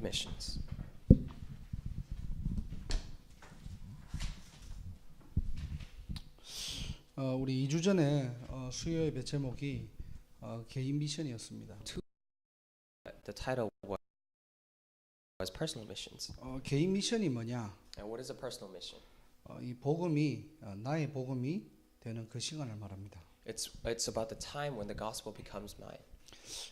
missions. 우리 2주 전에 수요 예배 제목이 개인 미션이었습니다. The title was personal missions. 개인 미션이 뭐냐? And what is a personal mission? 이 복음이 나의 복음이 되는 그 시간을 말합니다. It's about the time when the gospel becomes mine.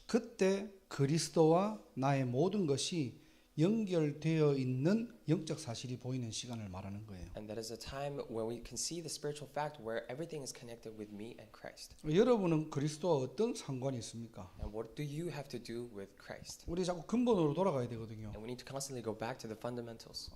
그때 그리스도와 나의 모든 것이 연결되어 있는 영적 사실이 보이는 시간을 말하는 거예요. And that is a time when we can see the spiritual fact where everything is connected with me and Christ. 여러분은 그리스도와 어떤 상관이 있습니까? And what do you have to do with Christ? 우리 자꾸 근본으로 돌아가야 되거든요. And we need to constantly go back to the fundamentals.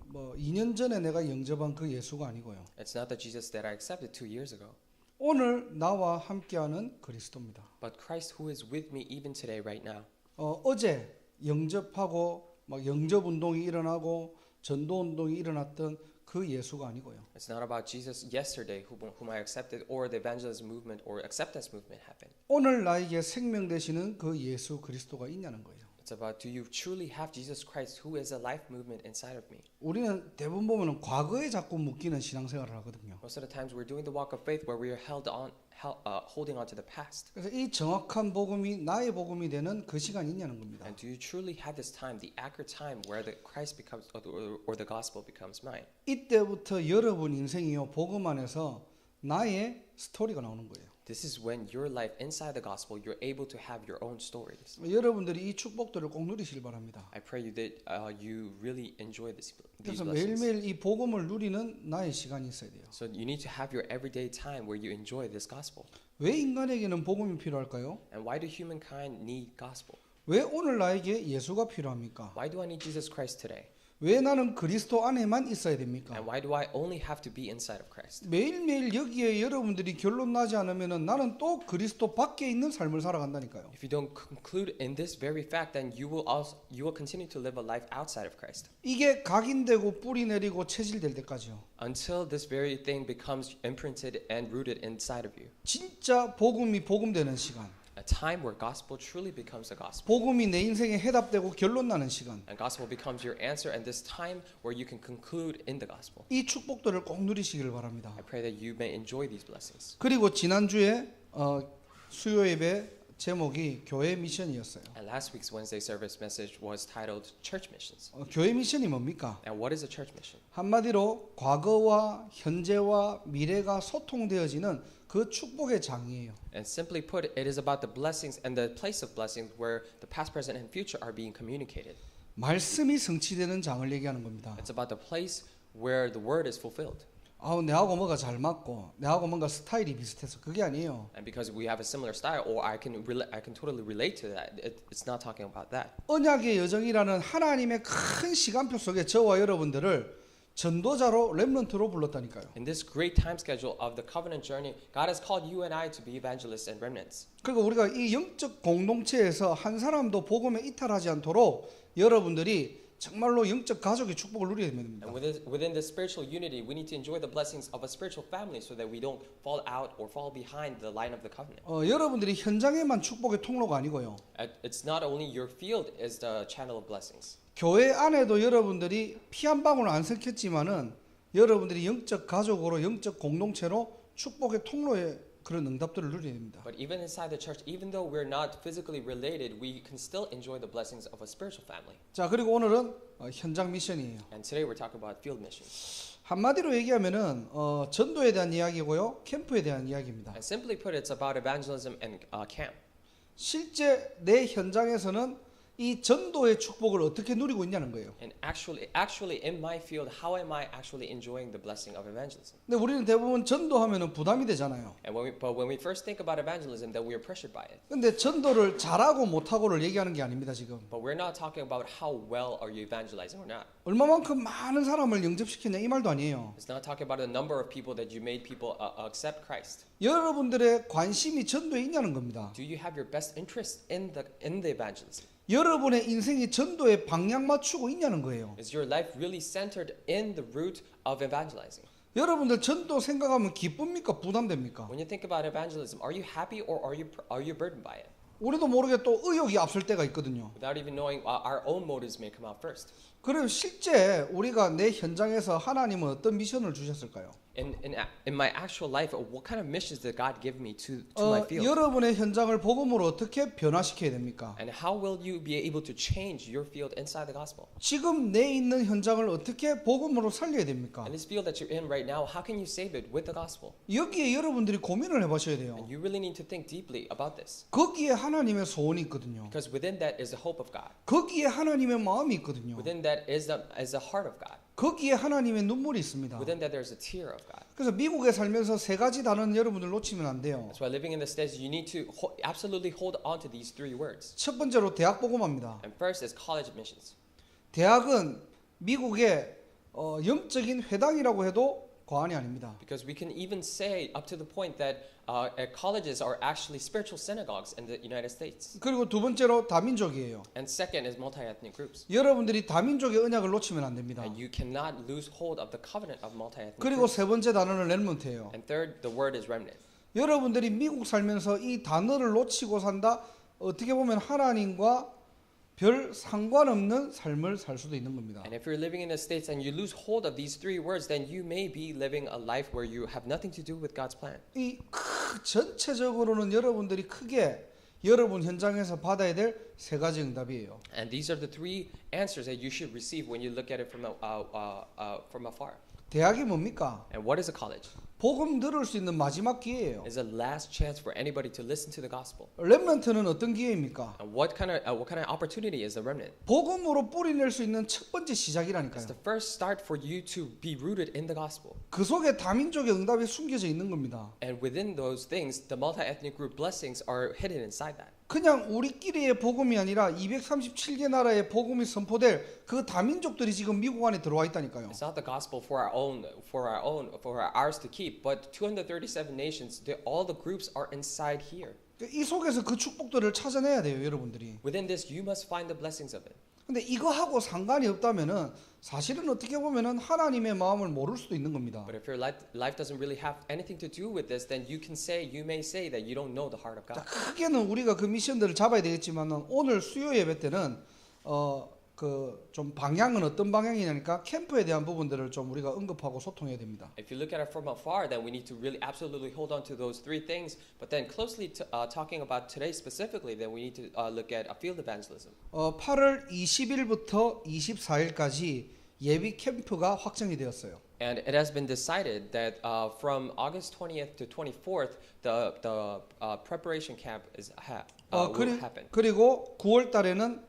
뭐 2년 전에 내가 영접한 그 예수가 아니고요. It's not the Jesus that I accepted 2 years ago, 오늘 나와 함께하는 그리스도입니다. but Christ who is with me even today, right now. 어제 영접하고 막 영접 운동이 일어나고 전도 운동이 일어났던 그 예수가 아니고요. It's not about Jesus yesterday whom I accepted or the evangelism movement or acceptance movement happened. 오늘 나에게 생명 되시는 그 예수 그리스도가 있냐는 거예요. It's about do you truly have Jesus Christ who is a life movement inside of me? 우리는 대부분 보면은 과거에 자꾸 묶이는 신앙생활을 하거든요. Most of the times we're doing the walk of faith where we are holding on to the past. 그래서 이 정확한 복음이 나의 복음이 되는 그 시간이 있냐는 겁니다. And do you truly have this time, the accurate time where the Christ becomes or the gospel becomes mine? 이때부터 여러분 인생이요 복음 안에서 나의 스토리가 나오는 거예요. This is when your life inside the gospel you're able to have your own stories. 여러분들이 이 축복들을 꼭 누리시길 바랍니다. I pray you that you really enjoy these 그래서 blessings. 매일매일 이 복음을 누리는 나의 시간이 있어야 돼요. So you need to have your everyday time where you enjoy this gospel. 왜 인간에게는 복음이 필요할까요? And why do humankind need gospel? 왜 오늘 나에게 예수가 필요합니까? Why do I need Jesus Christ today? 왜 나는 그리스도 안에만 있어야 됩니까? And why do I only have to be inside of Christ? 매일매일 여기에 여러분들이 결론 나지 않으면 나는 또 그리스도 밖에 있는 삶을 살아간다니까요. If you don't conclude in this very fact, then you will continue to live a life outside of Christ. 이게 각인되고 뿌리 내리고 체질될 때까지요. Until this very thing becomes imprinted and rooted inside of you. 진짜 복음이 복음되는 시간. A time where gospel truly becomes a gospel. 복음이 내 인생에 해답되고 결론 나는 시간. And gospel becomes your answer and this time where you can conclude in the gospel. 이 축복들을 꼭 누리시길 바랍니다. I pray that you may enjoy these blessings. 그리고 지난주에 수요 예배 제목이 교회 미션이었어요. And last week's Wednesday service message was titled Church Missions. 교회 미션이 뭡니까? And what is a church mission? 한마디로 과거와 현재와 미래가 소통되어지는 그 축복의 장이에요. And simply put, it is about the blessings and the place of blessings where the past, present, and future are being communicated. 말씀이 성취되는 장을 얘기하는 겁니다. It's about the place where the word is fulfilled. 내하고 뭐가 잘 맞고 내하고 뭔가 스타일이 비슷해서 그게 아니에요. And because we have a similar style, or I can totally relate to that. It's not talking about that. 언약의 여정이라는 하나님의 큰 시간표 속에 저와 여러분들을 전도자로 렘넌트로 불렀다니까요. In this great time schedule of the covenant journey, God has called you and I to be evangelists and remnants. 그리고 우리가 이 영적 공동체에서 한 사람도 복음에 이탈하지 않도록 여러분들이 정말로 영적 가족의 축복을 누려야 됩니다. And within this spiritual unity, we need to enjoy the blessings of a spiritual family so that we don't fall out or fall behind the line of the covenant. 여러분들이 현장에만 축복의 통로가 아니고요. It's not only your field is the channel of blessings. 교회 안에도 여러분들이 피 한 방울 안 섞였지만은 여러분들이 영적 가족으로 영적 공동체로 축복의 통로에 그런 응답들을 누려야 됩니다. But even inside the church, even though we're not physically related, we can still enjoy the blessings of a spiritual family. 자, 그리고 오늘은 현장 미션이에요. And today we're talking about field missions. 한마디로 얘기하면은 전도에 대한 이야기고요, 캠프에 대한 이야기입니다. And simply put, it's about evangelism and camp. 실제 내 현장에서는 이 전도의 축복을 어떻게 누리고 있냐는 거예요. And actually in my field, how am I actually enjoying the blessing of evangelism? 근데 우리는 대부분 전도하면은 부담이 되잖아요. And when we first think about evangelism, then we are pressured by it. 근데 전도를 잘하고 못하고를 얘기하는 게 아닙니다, 지금. But we're not talking about how well are you evangelizing or not. 얼마만큼 많은 사람을 영접시켰냐 이 말도 아니에요. It's not talking about the number of people that you made people accept Christ. 여러분들의 관심이 전도에 있냐는 겁니다. Do you have your best interest in the evangelism? 여러분의 인생이 전도에 방향 맞추고 있냐는 거예요. Is your life really centered in the root of evangelizing? 여러분들 전도 생각하면 기쁩니까? 부담됩니까? When you think about evangelism, are you happy or are you burdened by it? 우리도 모르게 또 의욕이 앞설 때가 있거든요. without even knowing our own motives may come out first. 그럼 실제 우리가 내 현장에서 하나님은 어떤 미션을 주셨을까요? In my actual life, what kind of missions did God give me to my field? 여러분의 현장을 복음으로 어떻게 변화시켜야 됩니까? And how will you be able to change your field inside the gospel? 지금 내 있는 현장을 어떻게 복음으로 살려야 됩니까? And this field that you're in right now, how can you save it with the gospel? 여기에 여러분들이 고민을 해보셔야 돼요. And you really need to think deeply about this. 거기에 하나님의 소원이 있거든요. Because within that is the hope of God. 거기에 하나님의 마음이 있거든요. Within that is the heart of God. 거기에 하나님의 눈물이 있습니다. Within that there's a tear of God. 그래서 미국에 살면서 세 가지 단어는 여러분들 놓치면 안 돼요. That's why living in the States, you need to absolutely hold on to these three words. 첫 번째로 대학 복음화입니다. And first is college admissions. 대학은 미국의 영적인 회당이라고 해도 과언이 아닙니다. Because we can even say up to the point that colleges are actually spiritual synagogues in the United States. 그리고 두 번째로 다민족이에요. And second is multi-ethnic groups. 여러분들이 다민족의 언약을 놓치면 안 됩니다. And you cannot lose hold of the covenant of multi-ethnic 그리고 groups. 세 번째 단어는 렘넌트예요. And third, the word is remnant. 여러분들이 미국 살면서 이 단어를 놓치고 산다, 어떻게 보면 하나님과 별 상관없는 삶을 살 수도 있는 겁니다. And if you're living in the States and you lose hold of these three words, then you may be living a life where you have nothing to do with God's plan. 이 전체적으로는 여러분들이 크게 여러분 현장에서 받아야 될 세 가지 응답이에요. And these are the three answers that you should receive when you look at it from afar. 대학이 뭡니까? And what is a college? 복음 들을 수 있는 마지막 기회예요. It's the last chance for anybody to listen to the gospel. 렘넌트는 어떤 기회입니까? And what kind of opportunity is the remnant? 복음으로 뿌리낼 수 있는 첫 번째 It's 시작이라니까요. the first start for you to be rooted in the gospel. 그 속에 다민족의 응답이 숨겨져 있는 겁니다. And within those things, the multi-ethnic group blessings are hidden inside that. 그냥 우리끼리의 복음이 아니라 237개 나라의 복음이 선포될 그 다민족들이 지금 미국 안에 들어와 있다니까요. It's not the gospel for ours to keep, but 237 nations, all the groups are inside here. 이 속에서 그 축복들을 찾아내야 돼요, 여러분들이. Within this, you must find the blessings of it. 근데 이거하고 상관이 없다면은 사실은 어떻게 보면은 하나님의 마음을 모를 수도 있는 겁니다. But if your life doesn't really have anything to do with this, then you may say that you don't know the heart of 자, God. 크게는 우리가 그 미션들을 잡아야 되겠지만은 오늘 수요 예배 때는 그 좀 방향은 어떤 방향이냐니까 캠프에 대한 부분들을 좀 우리가 언급하고 소통해야 됩니다. If you look at it from afar, then we need to really absolutely hold on to those three things. But then closely talking about today specifically, then we need to look at field evangelism. 8월 20일부터 24일까지 예비 캠프가 확정이 되었어요. And it has been decided that from August 20th to 24th, the preparation camp will happen. 그리고 9월 달에는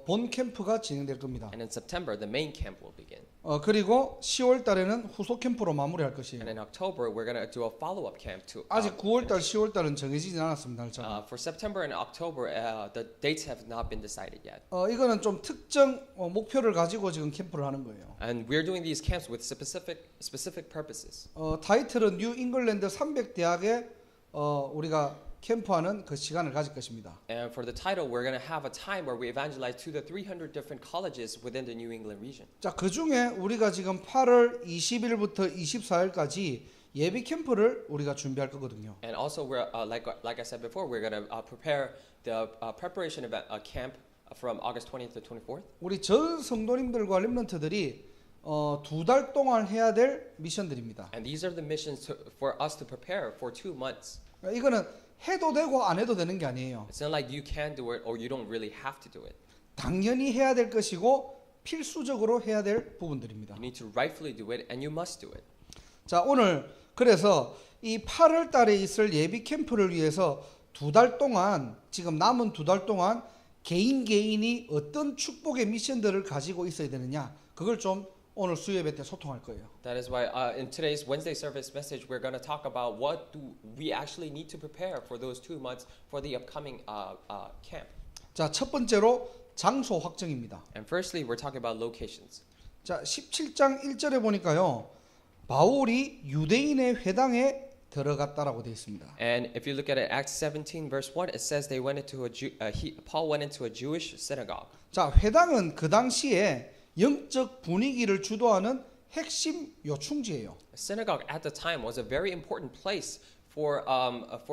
본 캠프가 진행될 겁니다. And in September, the main camp will begin. 그리고 10월 달에는 후속 캠프로 마무리할 것이에요. And in October, we're going to do a follow-up camp to. 아직 9월 달, 10월 달은 정해지진 않았습니다. 날짜가. For September and October, the dates have not been decided yet. 이거는 좀 특정 목표를 가지고 지금 캠프를 하는 거예요. And we're doing these camps with specific purposes. 타이틀은 뉴 잉글랜드 300대학에 우리가 캠프하는 그 시간을 가질 것입니다. And for the title, we're going to have a time where we evangelize to the 300 different colleges within the New England region. 자, 그 중에 우리가 지금 8월 20일부터 24일까지 예비 캠프를 우리가 준비할 거거든요. And also, we're like I said before, we're going to prepare the preparation event camp from August 20th to 24th. 우리 전 성도님들과 렘넌트들이 2달 동안 해야 될 미션들입니다. And these are the missions for us to prepare for 2 months. 이거는 해도 되고 안 해도 되는 게 아니에요. It's not like you can do it or you don't really have to do it. 당연히 해야 될 것이고 필수적으로 해야 될 부분들입니다. You need to rightfully do it and you must do it. 자, 오늘 그래서 이 8월 달에 있을 예비 캠프를 위해서 2달 동안 지금 남은 2달 동안 개인이 어떤 축복의 미션들을 가지고 있어야 되느냐 그걸 좀 오늘 수요예배 때 소통할 거예요. That is why in today's Wednesday service message, we're going to talk about what do we actually need to prepare for those 2 months for the upcoming camp. 자, 첫 번째로 장소 확정입니다. And firstly, we're talking about locations. 자, 17장 1절에 보니까요. 바울이 유대인의 회당에 들어갔다라고 되어 있습니다. And if you look at it, Acts 17 verse 1, it says they went into Paul went into a Jewish synagogue. 자, 회당은 그 당시에 영적 분위기를 주도하는 핵심 요충지예요. A synagogue at the time was a very important place for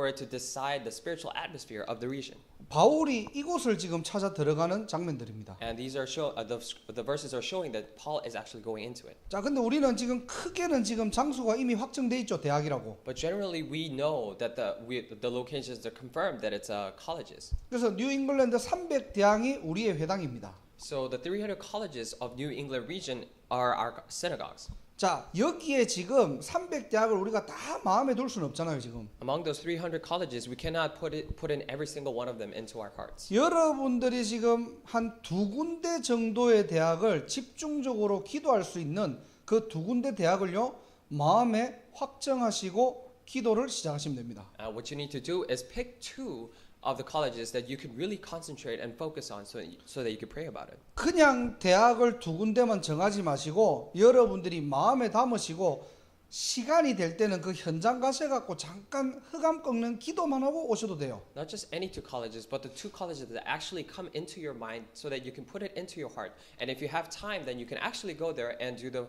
it to decide the spiritual atmosphere of the region. 바울이 이곳을 지금 찾아 들어가는 장면들입니다. And these are the verses are showing that Paul is actually going into it. 자, 근데 우리는 지금 크게는 지금 장소가 이미 확정돼 있죠, 대학이라고. But generally, we know that the locations are confirmed that it's colleges. 그래서 뉴 잉글랜드 300대학이 우리의 회당입니다. So the 300 colleges of New England region are our synagogues. 자, 여기에 지금 300대학을 우리가 다 마음에 둘 수는 없잖아요, 지금. Among those 300 colleges, we cannot put in every single one of them into our hearts. 여러분들이 지금 한 두 군데 정도의 대학을 집중적으로 기도할 수 있는 그 두 군데 대학을요, 마음에 확정하시고 기도를 시작하시면 됩니다. What you need to do is pick two of the colleges that you could really concentrate and focus on so that you could pray about it. 그냥 대학을 두 군데만 정하지 마시고 여러분들이 마음에 담으시고 시간이 될 때는 그 현장 가셔갖고 잠깐 흑암 꺾는 기도만 하고 오셔도 돼요. Not just any two colleges, but the two colleges that actually come into your mind so that you can put it into your heart. And if you have time, then you can actually go there and do the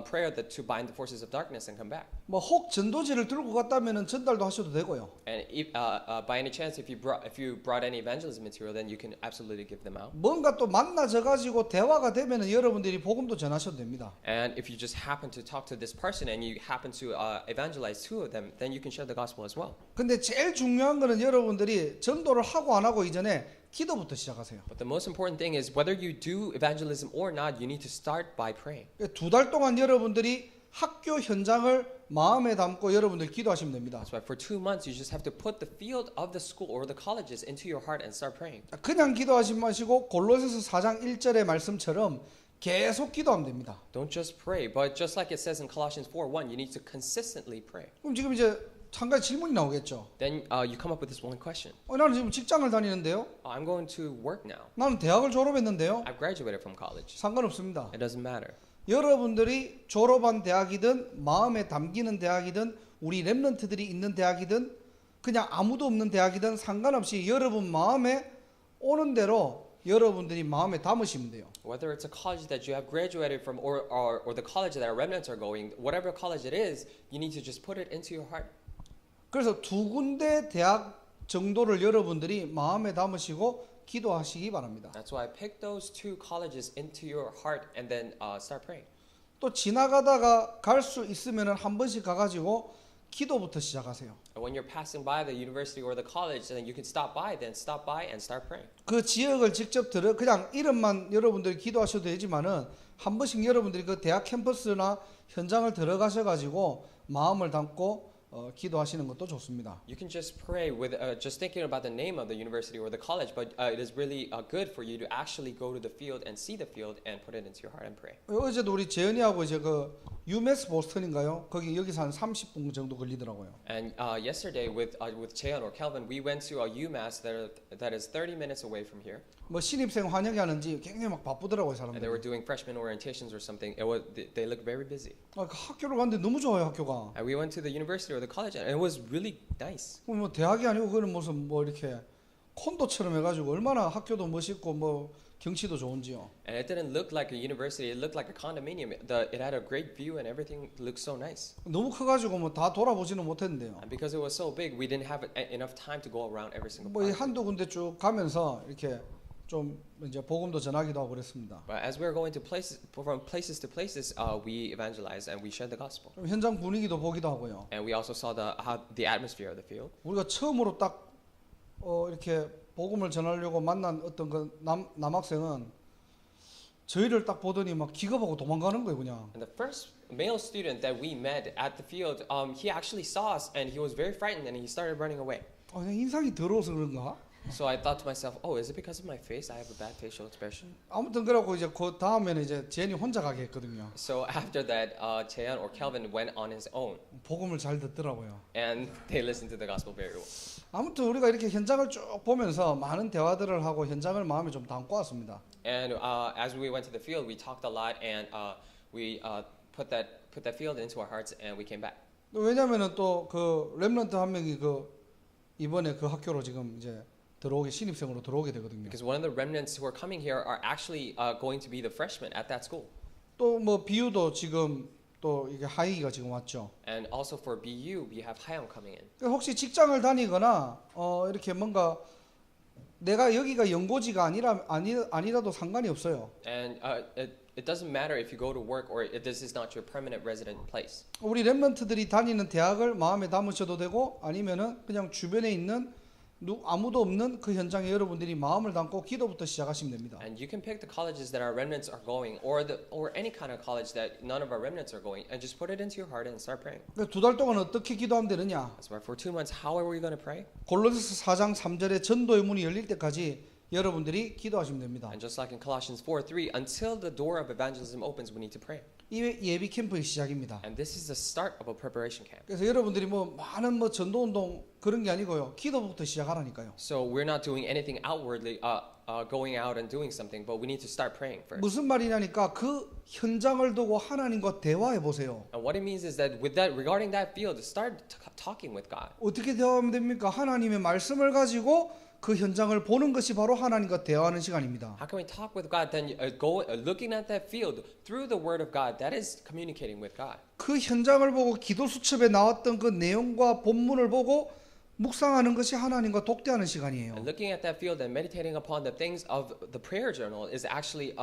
prayer to bind the forces of darkness and come back. 뭐 혹 전도지를 들고 갔다면은 전달도 하셔도 되고요. And if, by any chance, if you brought any evangelism material, then you can absolutely give them out. 뭔가 또 만나져 가지고 대화가 되면은 여러분들이 복음도 전하셔도 됩니다. And if you just happen to talk to this person and you happen to evangelize two of them, then you can share the gospel as well. 근데 제일 중요한 거는 여러분들이 전도를 하고 안 하고 이전에 기도부터 시작하세요. But the most important thing is whether you do evangelism or not, you need to start by praying. 두 달 동안 여러분들이 학교 현장을 마음에 담고 여러분들 기도하시면 됩니다. That's why for 2 months you just have to put the field of the school or the colleges into your heart and start praying. 그냥 기도하지 마시고 골로새서 4장 1절의 말씀처럼 계속 기도하면 됩니다. Don't just pray, but just like it says in Colossians 4:1, you need to consistently pray. 그럼 지금 이제 한 가지 질문이 나오겠죠. Then you come up with this one question. 나는 지금 직장을 다니는데요. I'm going to work now. 나는 대학을 졸업했는데요. I've graduated from college. 상관없습니다. It doesn't matter. 여러분들이 졸업한 대학이든 마음에 담기는 대학이든 우리 렘넌트들이 있는 대학이든 그냥 아무도 없는 대학이든 상관없이 여러분 마음에 오는 대로 여러분들이 마음에 담으시면 돼요. Whether it's a college that you have graduated from or the college that our remnants are going, whatever college it is, you need to just put it into your heart. 그래서 두 군데 대학 정도를 여러분들이 마음에 담으시고 기도하시기 바랍니다. That's why I picked those two colleges into your heart and then start praying. 또 지나가다가 갈 수 있으면은 한 번씩 가가지고 기도부터 시작하세요. And when you're passing by the university or the college, then you can stop by and start praying. 그 지역을 직접 그냥 이름만 여러분들이 기도하셔도 되지만은 한 번씩 여러분들이 그 대학 캠퍼스나 현장을 들어가셔가지고 마음을 담고 기도하시는 것도 좋습니다. You can just pray with just thinking about the name of the university or the college, but it is really good for you to actually go to the field and see the field and put it into your heart and pray. 어제도 우리 재현이하고 이제 그 UMass 보스턴인가요? 거기 여기서 한 30분 정도 걸리더라고요. And yesterday with Cheon or Kelvin, we went to a UMass that is 30 minutes away from here. 뭐 신입생 환영회 하는지 굉장히 막 바쁘더라고요, And they were 사람들. doing freshman orientations or something. They looked very busy. 그 학교를 갔는데 너무 좋아요, 학교가. And we went to the university or the college, and it was really nice. 뭐 대학이 아니고 그는 무슨 뭐 이렇게 콘도처럼 해가지고 얼마나 학교도 멋있고 뭐 경치도 좋은지요. And it didn't look like a university. It looked like a condominium. It had a great view and everything looked so nice. 너무 커가지고 뭐 다 돌아보지는 못했는데요. And because it was so big, we didn't have enough time to go around every single 뭐 part. 한두 군데 쭉 가면서 이렇게 좀 이제 복음도 전하기도 하고 그랬습니다. But as we were going to from places to places, we evangelized and we shared the gospel. 좀 현장 분위기도 보기도 하고요. And we also saw the atmosphere of the field. 우리가 처음으로 딱 이렇게 복음을 전하려고 만난 어떤 그 남학생은 저희를 딱 보더니 막 기겁하고 도망가는 거예요, 그냥. And the first male student that we met at the field, he actually saw us and he was very frightened and he started running away. 그냥 인상이 더러워서 그런가? So I thought to myself, oh, is it because of my face? I have a bad facial expression. 아무튼 그래갖고 이제 그 다음에는 이제 제니 혼자 가게 했거든요. So after that, Cheon or Kelvin went on his own 복음을 잘 듣더라고요. and they listened to the gospel very well. 아무튼 우리가 이렇게 현장을 쭉 보면서 많은 대화들을 하고 현장을 마음에 좀 담고 왔습니다. And as we went to the field, we talked a lot and we put that field into our hearts and we came back. 왜냐면은 또 그 렘넌트 한 명이 그 이번에 그 학교로 지금 이제 신입생으로 들어오게 되거든요. Because one of the remnants who are coming here are actually going to be the freshmen at that school. 또 뭐 비유도 지금 또 이게 하이가 지금 왔죠. And also for BU, we have Hayoung coming in. 혹시 직장을 다니거나 이렇게 뭔가 내가 여기가 연고지가 아니라도 상관이 없어요. And it doesn't matter if you go to work or if this is not your permanent resident place. 우리 렘넌트들이 다니는 대학을 마음에 담으셔도 되고 아니면은 그냥 주변에 있는 아무도 없는 그 현장에 여러분들이 마음을 담고 기도부터 시작하시면 됩니다. And you can pick the colleges that our remnants are going, or any kind of college that none of our remnants are going, and just put it into your heart and start praying. 두 달 동안 어떻게 기도하면 되느냐? That's why for 2 months, how are we going to pray? 골로새서 4장 3절에 전도의 문이 열릴 때까지 여러분들이 기도하시면 됩니다. And just like in Colossians 4:3, until the door of evangelism opens, we need to pray. 이 예비 캠프의 시작입니다. And this is the start of a preparation camp. 그래서 여러분들이 많은 전도 운동 그런 게 아니고요. 기도부터 시작하라니까요. So we're not doing anything outwardly, going out and doing something, but we need to start praying first. 무슨 말이냐니까 그 현장을 두고 하나님과 대화해 보세요. And what it means is that regarding that field, start talking with God. 어떻게 대화하면 됩니까? 하나님의 말씀을 가지고 그 현장을 보는 것이 바로 하나님과 대화하는 시간입니다. How can we talk with God? Then go looking at that field through the Word of God. That is communicating with God. 그 현장을 보고 기도 수첩에 나왔던 그 내용과 본문을 보고 묵상하는 것이 하나님과 독대하는 시간이에요. And looking at that field and meditating upon the things of the prayer journal is actually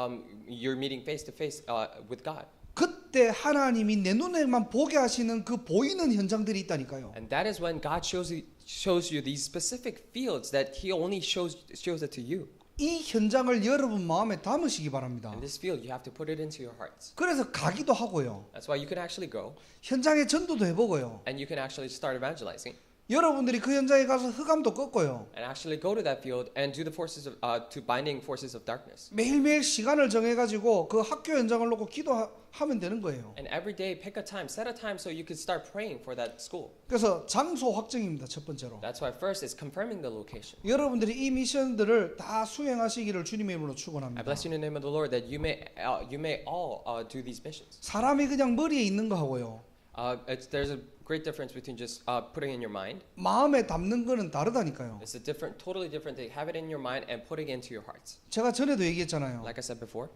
you're meeting face to face with God. 그때 하나님이 내 눈에만 보게 하시는 그 보이는 현장들이 있다니까요. And that is when God shows you these specific fields that He only shows it to you. 이 현장을 여러분 마음에 담으시기 바랍니다. And this field you have to put it into your hearts. 그래서 가기도 하고요. That's why you can actually go 현장에 전도도 해보고요. and you can actually start evangelizing. 여러분들이 그 현장에 가서 흑암도 꺾고요. And actually go to that field and do the forces of to binding forces of darkness. 매일매일 시간을 정해가지고 그 학교 현장을 놓고 기도하면 되는 거예요. And every day pick a time, set a time so you can start praying for that school. 그래서 장소 확정입니다. 첫 번째로. That's why first is confirming the location. 여러분들이 이 미션들을 다 수행하시기를 주님의 이름으로 I 축원합니다. bless you in the name of the Lord that you may all do these missions. 사람이 그냥 머리에 있는 거 하고요. There's a great difference between just putting in your mind. 마음에 담는 거는 다르다니까요. It's a totally different thing. Have it in your mind and put it into your hearts. 제가 전에도 얘기했잖아요. Like I said before,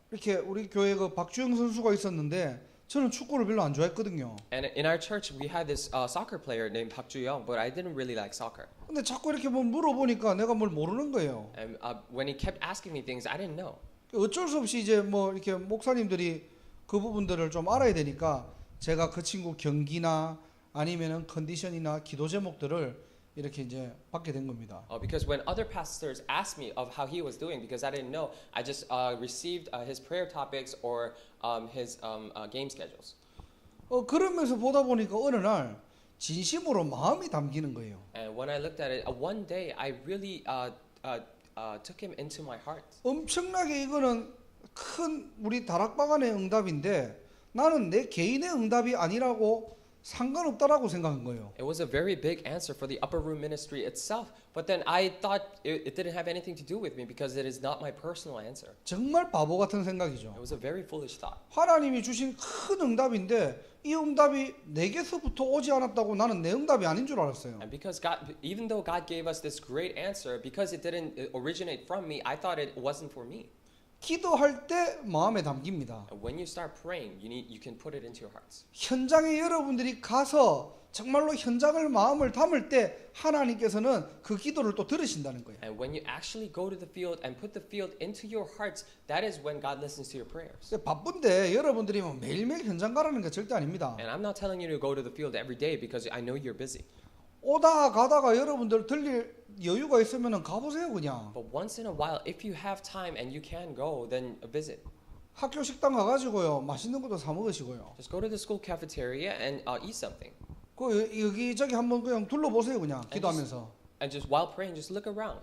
이렇게 우리 교회 그 박주영 선수가 있었는데 저는 축구를 별로 안 좋아했거든요. and in our church we had this soccer player named Park Ju-young, but I didn't really like soccer. 근데 자꾸 이렇게 물어보니까 내가 뭘 모르는 거예요. And when he kept asking me things, I didn't know. 어쩔 수 없이 이제 이렇게 목사님들이 그 부분들을 좀 알아야 되니까 제가 그 친구 경기나 아니면은 컨디션이나 기도 제목들을 이렇게 이제 받게 된 겁니다. Because when other pastors asked me of how he was doing, because I didn't know, I just received his prayer topics or his game schedules. 그러면서 보다 보니까 어느 날 진심으로 마음이 담기는 거예요. And when I looked at it, one day I really took him into my heart. 엄청나게 이거는 큰 우리 다락방안의 응답인데 나는 내 개인의 응답이 아니라고 상관없다라고 생각한 거예요. It was a very big answer for the upper room ministry itself, but then I thought it didn't have anything to do with me because it is not my personal answer. 정말 바보 같은 생각이죠. It was a very foolish thought. 하나님이 주신 큰 응답인데 이 응답이 내게서부터 오지 않았다고 나는 내 응답이 아닌 줄 알았어요. And because even though God gave us this great answer, because it didn't originate from me, I thought it wasn't for me. 기도할 때 마음에 담깁니다. And when you start praying, you can put it into your hearts. 현장에 여러분들이 가서 정말로 현장을 마음을 담을 때 하나님께서는 그 기도를 또 들으신다는 거예요. And when you actually go to the field and put the field into your hearts, that is when God listens to your prayers. 바쁜데 여러분들이 매일매일 현장 가라는 게 절대 아닙니다. And I'm not telling you to go to the field every day because I know you're busy. 오다 가다가 여러분들 들릴 여유가 있으면 가보세요 그냥. But once in a while, if you have time and you can go, then visit. 학교 식당 가가지고요 맛있는 것도 사 먹으시고요. Just go to the school cafeteria and eat something. 그 여기저기 한번 그냥 둘러보세요 그냥 기도하면서. And just while praying, just look around.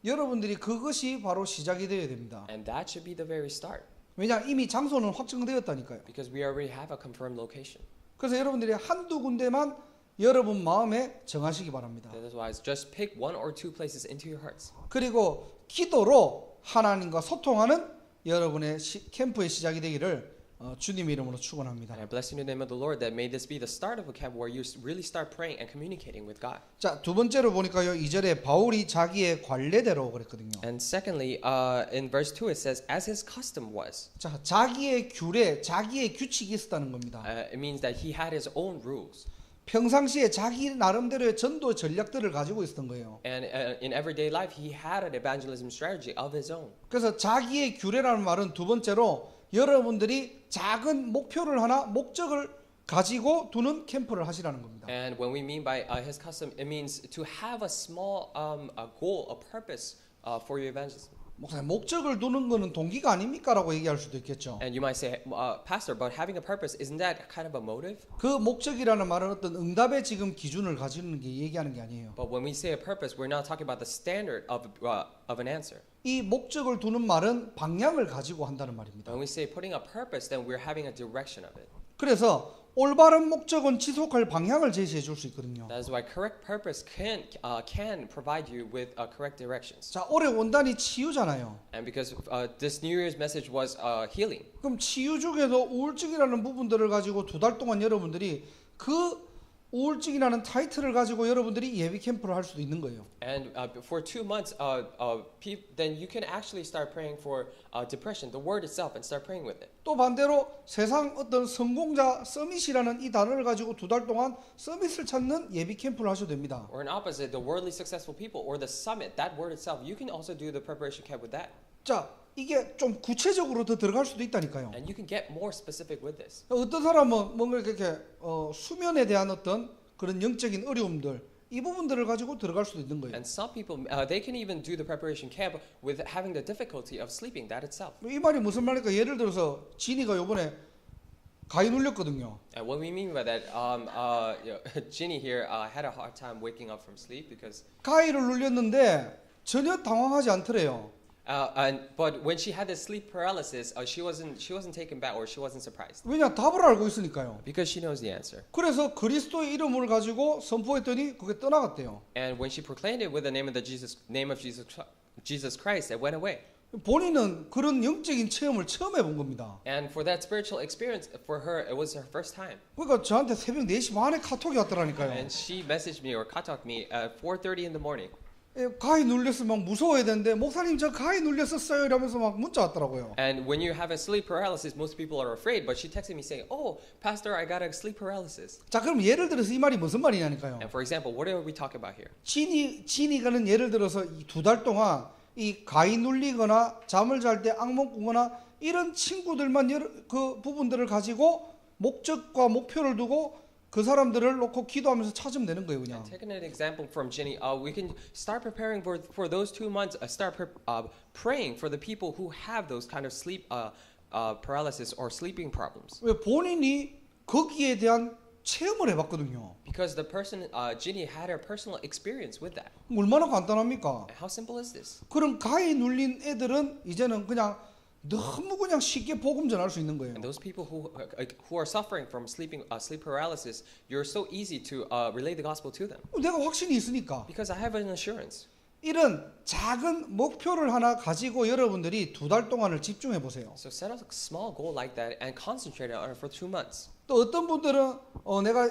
여러분들이 그것이 바로 시작이 되어야 됩니다. And that should be the very start. 왜냐 이미 장소는 확정되었다니까요. Because we already have a confirmed location. 그래서 여러분들이 한두 군데만 여러분 마음에 정하시기 바랍니다. That is why just pick 1 or 2 places into your hearts. 그리고 기도로 하나님과 소통하는 여러분의 캠프의 시작이 되기를 주님의 이름으로 축원합니다. And I bless you in the name of the Lord that may this be the start of a camp where you really start praying and communicating with God. 자, 두 번째로 보니까요. 2절에 바울이 자기의 관례대로 그랬거든요. And secondly, in verse 2 it says, as his custom was. 자, 자기의 규례, 자기의 규칙이 있었다는 겁니다. It means that he had his own rules. 평상시에 자기 나름대로의 전도 전략들을 가지고 있었던 거예요. And in everyday life, he had an evangelism strategy of his own. 그래서 자기의 규례라는 말은 두 번째로 여러분들이 작은 목표를 하나 목적을 가지고 두는 캠프를 하시라는 겁니다. And when we mean by his custom, it means to have a small a goal, a purpose for your evangelism. 목사님, 목적을 두는 거는 동기가 아닙니까라고 얘기할 수도 있겠죠. And you might say, Pastor, but having a purpose, isn't that kind of a motive? 그 목적이라는 말은 어떤 응답의 지금 기준을 가지는 게 얘기하는 게 아니에요. But when we say a purpose, we're not talking about the standard of an answer. 이 목적을 두는 말은 방향을 가지고 한다는 말입니다. When we say putting a purpose, then we're having a direction of it. 그래서 올바른 목적은 지속할 방향을 제시해 줄 수 있거든요. That is why correct purpose can provide you with correct directions. 자, 올해 원단이 치유잖아요. And because this New Year's message was healing. 그럼 치유 중에도 우울증이라는 부분들을 가지고 두 달 동안 여러분들이 그 우울증이라는 타이틀을 가지고 여러분들이 예비 캠프를 할 수도 있는 거예요. And for 2 months, then you can actually start praying for depression, the word itself, and start praying with it. 또 반대로 세상 어떤 성공자 서밋이라는 이 단어를 가지고 두 달 동안 서밋을 찾는 예비 캠프를 하셔도 됩니다. Or in opposite, the worldly successful people, or the summit, that word itself, you can also do the preparation camp with that. 자, 이게 좀 구체적으로 더 들어갈 수도 있다니까요. And you can get more specific with this. 어떤 사람은 뭔가 이렇게 수면에 대한 어떤 그런 영적인 어려움들 이 부분들을 가지고 들어갈 수도 있는 거예요. And some people, they can even do the preparation camp with having the difficulty of sleeping, that itself. 이 말이 무슨 말일까? 예를 들어서 진이가 요번에 가위 눌렸거든요. And what we mean by that, Ginny here had a hard time waking up from sleep because. 가위를 눌렸는데 전혀 당황하지 않더래요. But when she had this sleep paralysis, she wasn't taken back or she wasn't surprised 왜냐? 답을 알고 있으니까요. because she knows the answer. 그래서 그리스도의 이름을 가지고 선포했더니 그게 떠나갔대요. And when she proclaimed it with the name of Jesus Christ, it went away. 본인은 그런 영적인 체험을 처음 해본 겁니다. And for that spiritual experience, for her, it was her first time. 그러니까 저한테 새벽 4시 반에 카톡이 왔더라니까요. And she messaged me or contacted me at 4:30 in the morning. 가위 눌렸으면 막 무서워야 되는데 목사님 저 가위 눌렸었어요 이러면서 막 문자 왔더라고요. And when you have a sleep paralysis, most people are afraid. But she texted me saying, "Oh, Pastor, I got a sleep paralysis." 자, 그럼 예를 들어서 이 말이 무슨 말이냐니까요. And for example, what are we talking about here? 진이가는 예를 들어서 이 두 달 동안 이 가위 눌리거나 잠을 잘 때 악몽 꾸거나 이런 친구들만 그 부분들을 가지고 목적과 목표를 두고 그 사람들을 놓고 기도하면서 찾으면 되는 거예요, 그냥. Taking an example from Ginny, we can start preparing for those 2 months. Start praying for the people who have those kind of sleep paralysis or sleeping problems. 왜 본인이 거기에 대한 체험을 해봤거든요. Because the person, Ginny, had her personal experience with that. 얼마나 간단합니까? How simple is this? 그런 가위 눌린 애들은 이제는 그냥 너무 그냥 쉽게 복음 전할 수 있는 거예요. And those people who are suffering from sleep paralysis, you're so easy to relay the gospel to them. 내가 확신이 있으니까. Because I have an assurance. 이런 작은 목표를 하나 가지고 여러분들이 두 달 동안을 집중해 보세요. So set a small goal like that and concentrate on it for 2 months. 또 어떤 분들은 내가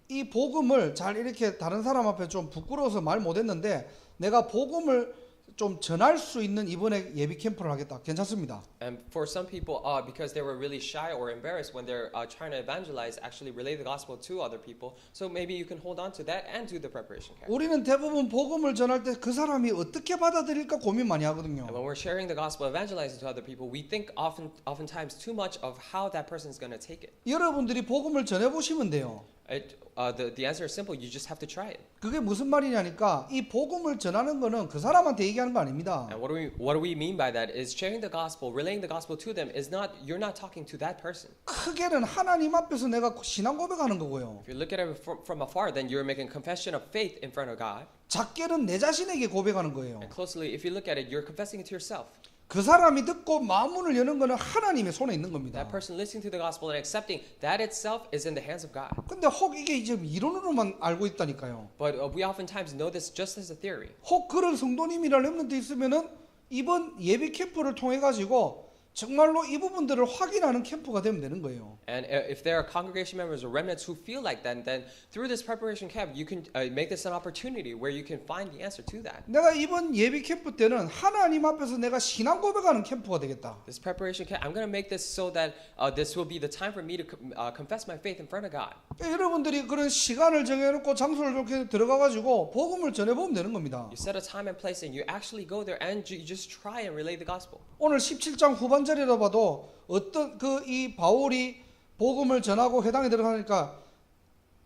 이 복음을 잘 이렇게 다른 사람 앞에 좀 부끄러워서 말 못했는데 내가 복음을 좀 전할 수 있는 이번에 예비 캠프를 하겠다. 괜찮습니다. And for some people, because they were really shy or embarrassed when they're trying to evangelize, actually relay the gospel to other people. So maybe you can hold on to that and do the preparation camp. 우리는 대부분 복음을 전할 때 그 사람이 어떻게 받아들일까 고민 많이 하거든요. And when we're sharing the gospel, evangelizing to other people, we think oftentimes too much of how that person is going to take it. 여러분들이 복음을 전해 보시면 돼요. The answer is simple. You just have to try it. 그게 무슨 말이냐니까 이 복음을 전하는 거는 그 사람한테 얘기하는 거 아닙니다. And what do we mean by that? Is sharing the gospel, relaying the gospel to them is not, you're not talking to that person. 크게는 하나님 앞에서 내가 신앙 고백하는 거고요. If you look at it from afar, then you're making confession of faith in front of God. 작게는 내 자신에게 고백하는 거예요. And closely, if you look at it, you're confessing it to yourself. 그 사람이 듣고 마음문을 여는 거는 하나님의 손에 있는 겁니다. That person listening to the gospel and accepting, that itself is in the hands of God. 근데 혹 이게 이제 이론으로만 알고 있다니까요. But we oftentimes know this just as a theory. 혹 그런 성도님이나 렘넌트 있으면은 이번 예비 캠프를 통해 가지고 정말로 이 부분들을 확인하는 캠프가 되면 되는 거예요. And if there are congregation members or remnants who feel like that, then through this preparation camp, you can make this an opportunity where you can find the answer to that. 내가 이번 예비 캠프 때는 하나님 앞에서 내가 신앙 고백하는 캠프가 되겠다. This preparation camp, I'm going to make this so that this will be the time for me to confess my faith in front of God. 여러분들이 그런 시간을 정해놓고 장소를 이렇게 들어가가지고 복음을 전해보면 되는 겁니다. You set a time and place, and you actually go there and you just try and relay the gospel. 오늘 17장 후반절이라 봐도 어떤 이 바울이 복음을 전하고 회당에 들어가니까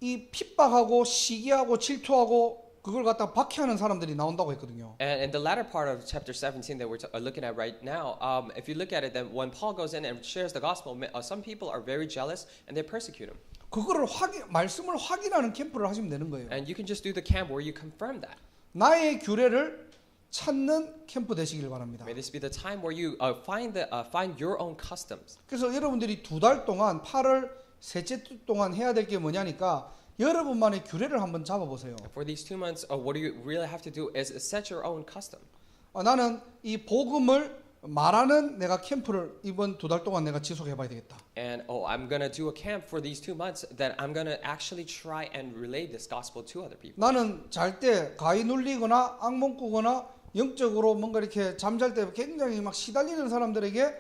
이 핍박하고 시기하고 질투하고 그걸 갖다 박해하는 사람들이 나온다고 했거든요. And in the latter part of chapter 17 that we're looking at right now, if you look at it, then when Paul goes in and shares the gospel, some people are very jealous and they persecute him. 그거를 말씀을 확인하는 캠프를 하시면 되는 거예요. And you can just do the camp where you confirm that. 나의 규례를 찾는 캠프 되시길 바랍니다. May this be the time where you find your own customs. 그래서 여러분들이 2달 동안 8월 셋째 주 동안 해야 될 게 뭐냐니까 여러분만의 규례를 한번 잡아보세요. For these 2 months, what you really have to do is set your own custom. 나는 이 복음을 말하는 내가 캠프를 이번 2달 동안 내가 지속해봐야 되겠다. And I'm gonna do a camp for these 2 months. That I'm gonna actually try and relay this gospel to other people. 나는 잘 때 가위 눌리거나 악몽 꾸거나 영적으로 뭔가 이렇게 잠잘 때 굉장히 막 시달리는 사람들에게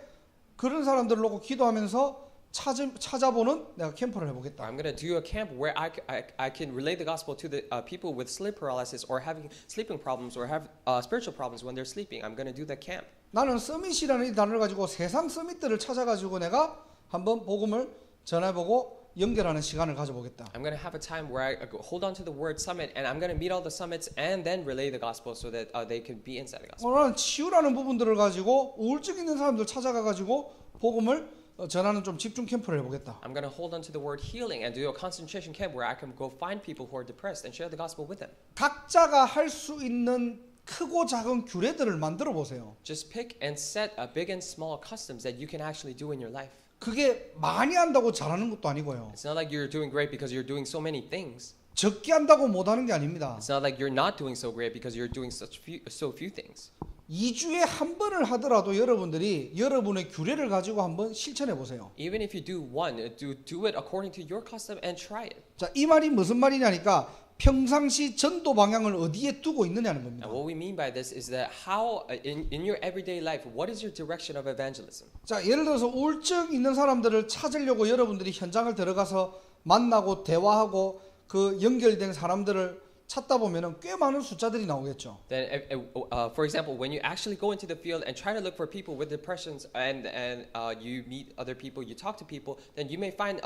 그런 사람들을 놓고 기도하면서 찾아보는 내가 캠프를 해보겠다. I'm gonna do a camp where I can relay the gospel to the people with sleep paralysis or having sleeping problems or have spiritual problems when they're sleeping. I'm gonna do that camp. 나는 서밋이라는 이 단어를 가지고 세상 서밋들을 찾아가지고 내가 한번 복음을 전해보고 연결하는 시간을 가져보겠다. I'm going to have a time where I hold on to the word summit, and I'm going to meet all the summits and then relay the gospel so that they can be inside the gospel. 나는 치유라는 부분들을 가지고 우울증 있는 사람들 찾아가가지고 복음을 전하는 좀 집중 캠프를 해보겠다. I'm going to hold on to the word healing and do a concentration camp where I can go find people who are depressed and share the gospel with them. 각자가 할 수 있는 크고 작은 규례들을 만들어 보세요. Just pick and set big and small customs that you can actually do in your life. 그게 많이 한다고 잘하는 것도 아니고요. It's not like you're doing great because you're doing so many things. 적게 한다고 못하는 게 아닙니다. It's not like you're not doing so great because you're doing so few things. 2주에 한 번을 하더라도 여러분들이 여러분의 규례를 가지고 한번 실천해 보세요. Even if you do one, do it according to your custom and try it. 자, 이 말이 무슨 말이냐니까 평상시 전도 방향을 어디에 두고 있느냐는 겁니다. And what we mean by this is that how in your everyday life, what is your direction of evangelism? 자, 예를 들어서 우울증 있는 사람들을 찾으려고 여러분들이 현장을 들어가서 만나고 대화하고 그 연결된 사람들을 찾다 보면은 꽤 많은 숫자들이 나오겠죠. Then, for example, when you actually go into the field and try to look for people with depressions and you meet other people, you talk to people, then you may find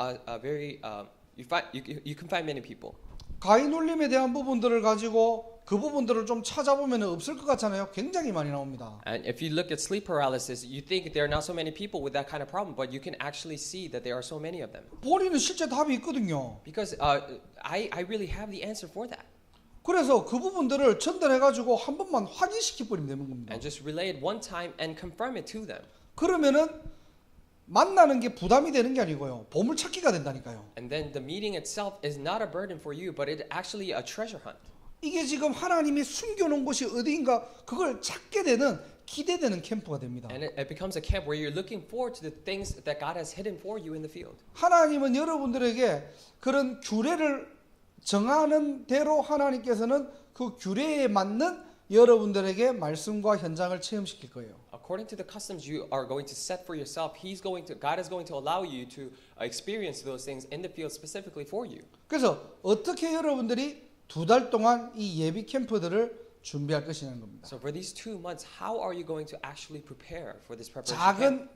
you can find many people. 가위 눌림에 대한 부분들을 가지고 그 부분들을 좀 찾아보면 없을 것 같잖아요. 굉장히 많이 나옵니다. And if you look at sleep paralysis, you think there are not so many people with that kind of problem, but you can actually see that there are so many of them. 본인은 실제 답이 있거든요. Because I really have the answer for that. 그래서 그 부분들을 전달해가지고 한 번만 확인시켜버리면 되는 겁니다. And just relay it one time and confirm it to them. 그러면은 만나는 게 부담이 되는 게 아니고요. 보물찾기가 된다니까요. And then the meeting itself is not a burden for you, but it's actually a treasure hunt. 이게 지금 하나님이 숨겨놓은 곳이 어디인가 그걸 찾게 되는 기대되는 캠프가 됩니다. And it becomes a camp where you're looking forward to the things that God has hidden for you in the field. 하나님은 여러분들에게 그런 규례를 정하는 대로 하나님께서는 그 규례에 맞는 여러분들에게 말씀과 현장을 체험시킬 거예요. According to the customs you are going to set for yourself, God is going to allow you to experience those things in the field specifically for you. 그래서 어떻게 여러분들이 2달 동안 이 예비 캠프들을 준비할 것이냐는 겁니다. So for these 2 months, how are you going to actually prepare for this preparation camp? 작은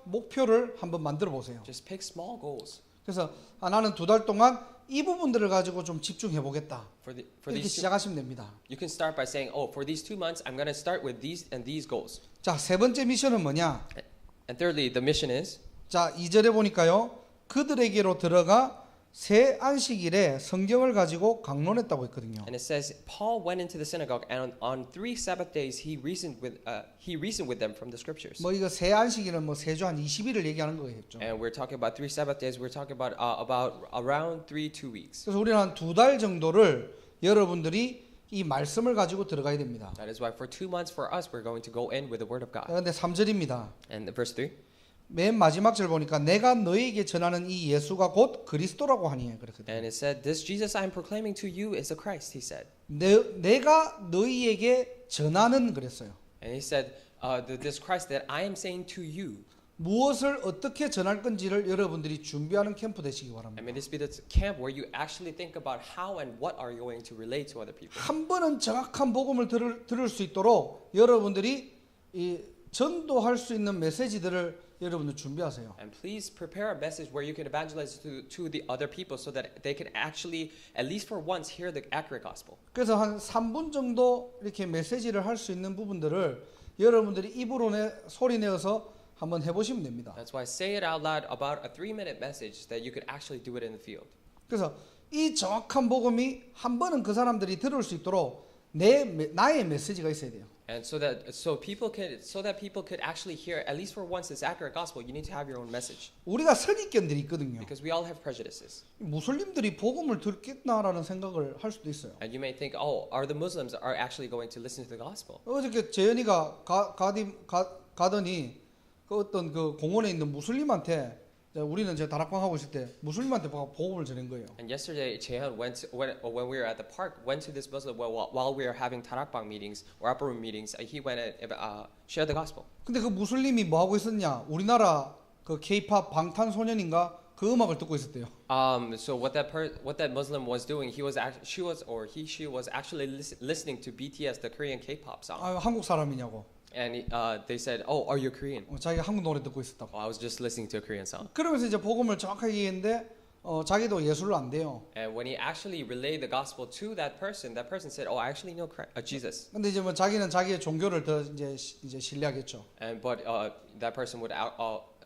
목표를 한번 만들어 보세요. Just pick small goals. 그래서 나는 2달 동안 이 부분들을 가지고 좀 집중해 보겠다. For 이렇게 these 시작하시면 됩니다. you can start by saying, for these 2 months, I'm going to start with these and these goals. 자, 세 번째 미션은 뭐냐? And thirdly, the mission is, 자, 2절에 보니까요. 그들에게로 들어가 새 안식일에 성경을 가지고 강론했다고 했거든요. and it says, Paul went into the synagogue, and on 3 Sabbath days he reasoned with them from the scriptures. 뭐 이거 새 안식일은 뭐 세주 한 20일을 얘기하는 거겠죠. And we're talking about 3 Sabbath days. We're talking about around 2 weeks. 그래서 우리는 한 2달 정도를 여러분들이 이 말씀을 가지고 들어가야 됩니다. That is why for 2 months for us, we're going to go in with the word of God. 그런데 3절입니다. And verse 3. 맨 마지막 절 보니까 내가 너희에게 전하는 이 예수가 곧 그리스도라고 하니 그렇거든요. And it said, this Jesus I am proclaiming to you is the Christ, he said. 내가 너희에게 전하는 그랬어요. And he said, this Christ that I am saying to you. 무엇을 어떻게 전할 건지를 여러분들이 준비하는 캠프 되시기 바랍니다. And may this be the camp where you actually think about how and what are you going to relate to other people. 한 번은 정확한 복음을 들을 수 있도록 여러분들이 이 전도할 수 있는 메시지들을 여러분들 준비하세요. And please prepare a message where you can evangelize to the other people so that they can actually, at least for once, hear the accurate gospel. 그래서 한 3분 정도 이렇게 메시지를 할 수 있는 부분들을 여러분들이 입으로 소리 내어서 한번 해보시면 됩니다. That's why say it out loud about a 3-minute message that you could actually do it in the field. 그래서 이 정확한 복음이 한 번은 그 사람들이 들을 수 있도록 나의 메시지가 있어야 돼요. And so that people could actually hear at least for once this accurate gospel, you need to have your own message. 우리가 선입견들이 있거든요. Because we all have prejudices. 무슬림들이 복음을 듣겠나라는 생각을 할 수도 있어요. And you may think, oh, are the Muslims are actually going to listen to the gospel? 어저께 재현이가 가더니 그 어떤 그 공원에 있는 무슬림한테 우리는 이제 다락방 하고 있을 때 무슬림한테 복음을 전한 거예요. And yesterday, Jaehyun when we were at the park, went to this Muslim while we were having tarakbang meetings or upper room meetings. He went and shared the gospel. 근데 그 무슬림이 뭐 하고 있었냐? 우리나라 그 K-pop 방탄소년인가 그 음악을 듣고 있었대요. So what that Muslim was doing, she was actually listening to BTS, the Korean K-pop song. 아, 한국 사람이냐고. And they said, "Oh, are you Korean?" 자기가 한국 노래 듣고 있었다고. Oh, I was just listening to a Korean song. 그러면서 이제 복음을 정확하게 얘기했는데 자기도 예수를 안 돼요. And when he actually relayed the gospel to that person said, "Oh, I actually know Jesus." 근데 이제 뭐 자기는 자기의 종교를 더 이제 신뢰하겠죠. But that person would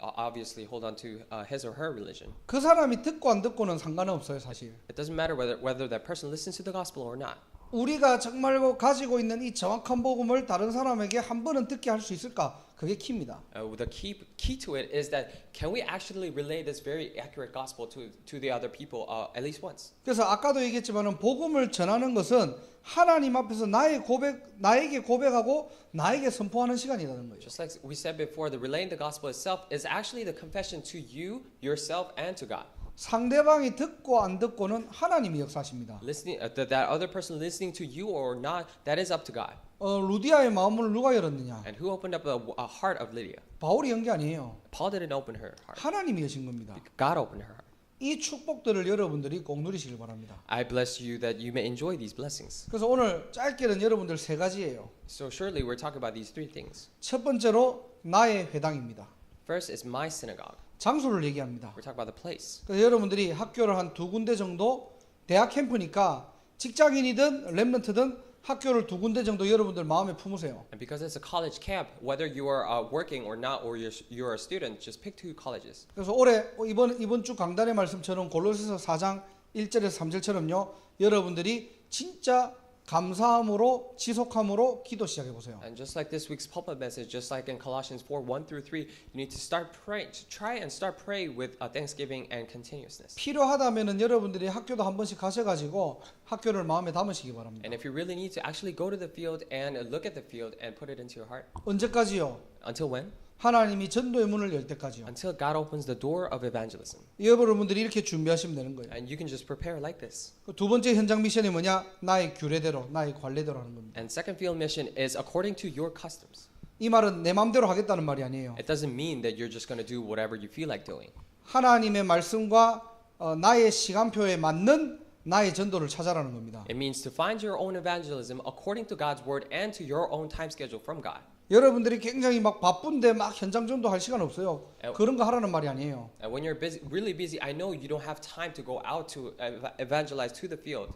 obviously hold on to his or her religion. 그 사람이 듣고 안 듣고는 상관은 없어요, 사실. It doesn't matter whether that person listens to the gospel or not. 우리가 정말 가지고 있는 이 정확한 복음을 다른 사람에게 한 번은 듣게 할 수 있을까? 그게 키입니다. The key to it is that can we actually relay this very accurate gospel to the other people at least once? 그래서 아까도 얘기했지만은 복음을 전하는 것은 하나님 앞에서 나에게 고백하고 나에게 선포하는 시간이라는 거예요. Just like we said before, the relaying the gospel itself is actually the confession to you, yourself, and to God. 상대방이 듣고 안 듣고는 하나님이 역사하십니다. Listening, that other person listening to you or not, that is up to God. 루디아의 마음을 누가 열었느냐? And who opened up a heart of Lydia? 바울이 연 게 아니에요. Paul didn't open her heart. 하나님이 여신 겁니다. God opened her heart. 이 축복들을 여러분들이 꼭 누리시길 바랍니다. I bless you that you may enjoy these blessings. 그래서 오늘 짧게는 여러분들 세 가지예요. So surely we're talking about these 3 things. 첫 번째로 나의 회당입니다. First is my synagogue. 장소를 얘기합니다. We're talking about the place. 그래서 여러분들이 학교를 한 2군데 정도 대학 캠프니까 직장인이든 랩런트든 학교를 2군데 정도 여러분들 마음에 품으세요. And because it's a college camp, whether you are working or not, or you're a student, just pick 2 colleges. 그래서 올해 이번 주 강단의 말씀처럼 골로새서 4장 1절에서 3절처럼요. 여러분들이 진짜 감사함으로 지속함으로 기도 시작해 보세요. And just like this week's pulpit message, just like in Colossians 4:1-3, you need to start praying, to try and start praying with thanksgiving and continuousness. 필요하다면은 여러분들이 학교도 한 번씩 가셔가지고 학교를 마음에 담으시기 바랍니다. And if you really need to actually go to the field and look at the field and put it into your heart. 언제까지요? Until when? 하나님이 전도의 문을 열 때까지요. Until God opens the door of evangelism. 여러분들이 이렇게 준비하시면 되는 거예요. And you can just prepare like this. 두 번째 현장 미션이 뭐냐? 나의 규례대로, 나의 관례대로 하는 겁니다. And second field mission is according to your customs. 이 말은 내 마음대로 하겠다는 말이 아니에요. It doesn't mean that you're just going to do whatever you feel like doing. 하나님의 말씀과 나의 시간표에 맞는 나의 전도를 찾아라는 겁니다. It means to find your own evangelism according to God's word and to your own time schedule from God. 여러분들이 굉장히 막 바쁜데 막 현장 전도 할 시간 없어요. 그런 거 하라는 말이 아니에요. And when you're busy, really busy, I know you don't have time to go out to evangelize to the field.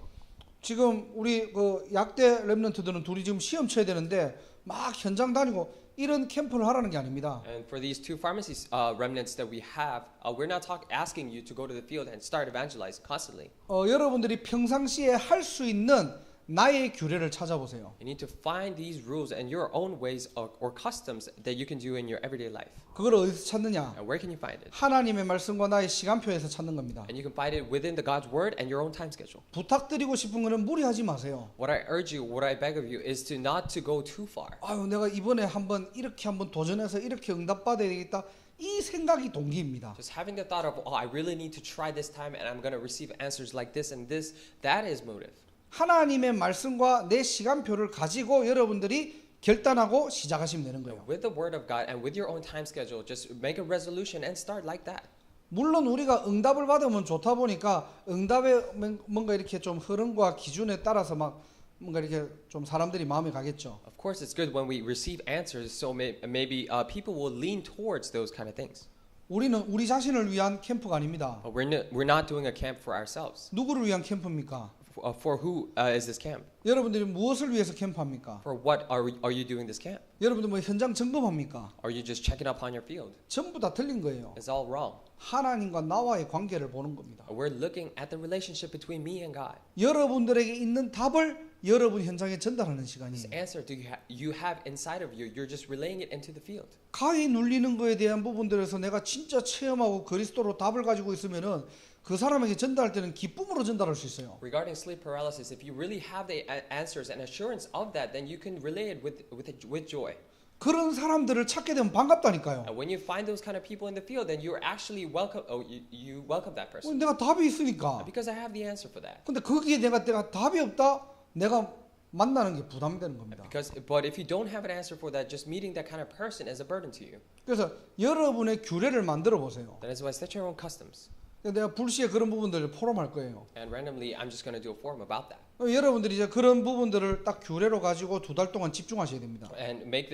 지금 우리 그 약대 랩런트들은 둘이 지금 시험 쳐야 되는데 막 현장 다니고 이런 캠프를 하라는 게 아닙니다. And for these 2 pharmacy remnants that we have, we're not asking you to go to the field and start evangelizing constantly. 여러분들이 평상시에 할 수 있는 나의 규례를 찾아보세요. You need to find these rules and your own ways or customs that you can do in your everyday life. 그걸 어디서 찾느냐? And where can you find it? 하나님의 말씀과 나의 시간표에서 찾는 겁니다. And you can find it within the God's word and your own time schedule. 부탁드리고 싶은 거는 무리하지 마세요. What I urge you, what I beg of you, is to not to go too far. 아유, 내가 이번에 한번 이렇게 한번 도전해서 이렇게 응답받아야 되겠다. 이 생각이 동기입니다. Just having the thought of, oh, I really need to try this time and I'm going to receive answers like this and this, that is motive. 하나님의 말씀과 내 시간표를 가지고 여러분들이 결단하고 시작하시면 되는 거예요. With the word of God and with your own time schedule, just make a resolution and start like that. 물론 우리가 응답을 받으면 좋다 보니까 응답에 뭔가 이렇게 좀 흐름과 기준에 따라서 막 뭔가 이렇게 좀 사람들이 마음에 가겠죠. Of course, it's good when we receive answers, so maybe people will lean towards those kind of things. 우리는 우리 자신을 위한 캠프가 아닙니다. But we're not doing a camp for ourselves. 누구를 위한 캠프입니까? For who is this camp? 여러분들이 무엇을 위해서 캠프합니까? For what are you doing this camp? 여러분들 뭐 현장 점검합니까? Are you just checking up on your field? 전부 다 틀린 거예요. It's all wrong. 하나님과 나와의 관계를 보는 겁니다. We're looking at the relationship between me and God. 여러분들에게 있는 답을 여러분 현장에 전달하는 This 시간이에요. answer you have inside of you. You're just relaying it into the field. 가위 눌리는 거에 대한 부분들에서 내가 진짜 체험하고 그리스도로 답을 가지고 있으면은 그 사람에게 전달할 때는 기쁨으로 전달할 수 있어요. Regarding sleep paralysis, if you really have the answers and assurance of that, then you can relay it with joy. 그런 사람들을 찾게 되면 반갑다니까요. And when you find those kind of people in the field, then you're actually welcome. Oh, you welcome that person 내가 답이 있으니까. because I have the answer for that. 근데 거기에 내가 답이 없다. 내가 만나는 게 부담되는 겁니다. But if you don't have an answer for that, just meeting that kind of person is a burden to you. 그래서 여러분의 규례를 만들어 보세요. That is why set your own customs. 내가 불시에 그런 부분들을 포럼할 거예요. And randomly, I'm just going to do a forum about that. 여러분들이 이제 그런 부분들을 딱 규례로 가지고 2달 동안 집중하셔야 됩니다. And make